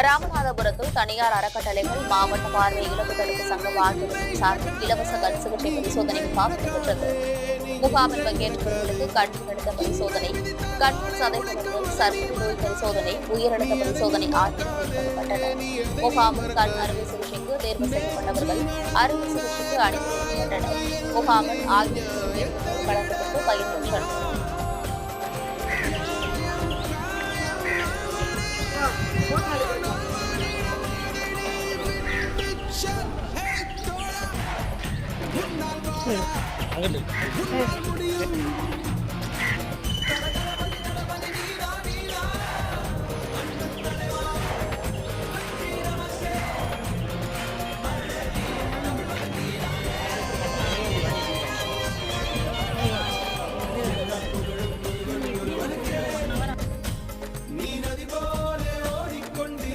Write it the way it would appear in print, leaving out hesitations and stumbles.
ராமநாதபுரத்தில் தனியார் அறக்கட்டளைகள் மாவட்ட பார்வை இலக்கு தடுப்பு சங்க வார்டுகளின் சார்பில் இலவச கண் சிகிச்சை பரிசோதனை முகாம் நடைபெற்றது. முகாமில் பங்கேற்றவர்களுக்கு கண் அழுத்த பரிசோதனை, கண் சதை தொடர்பு, சர்க்கரை நோய் பரிசோதனை, உயரழுத்த பரிசோதனை ஆகியவை மேற்கொள்ளப்பட்டன. முகாமில் கண் அறுவை சிகிச்சைக்கு தேர்வு செய்யப்பட்டவர்கள் அறுவை சிகிச்சைக்கு அனுப்பி வைக்கப்பட்டனர். முகாமில் 1000 பேர் கலந்து கொண்டு பயன்பெற்றனர். அங்கிட்டு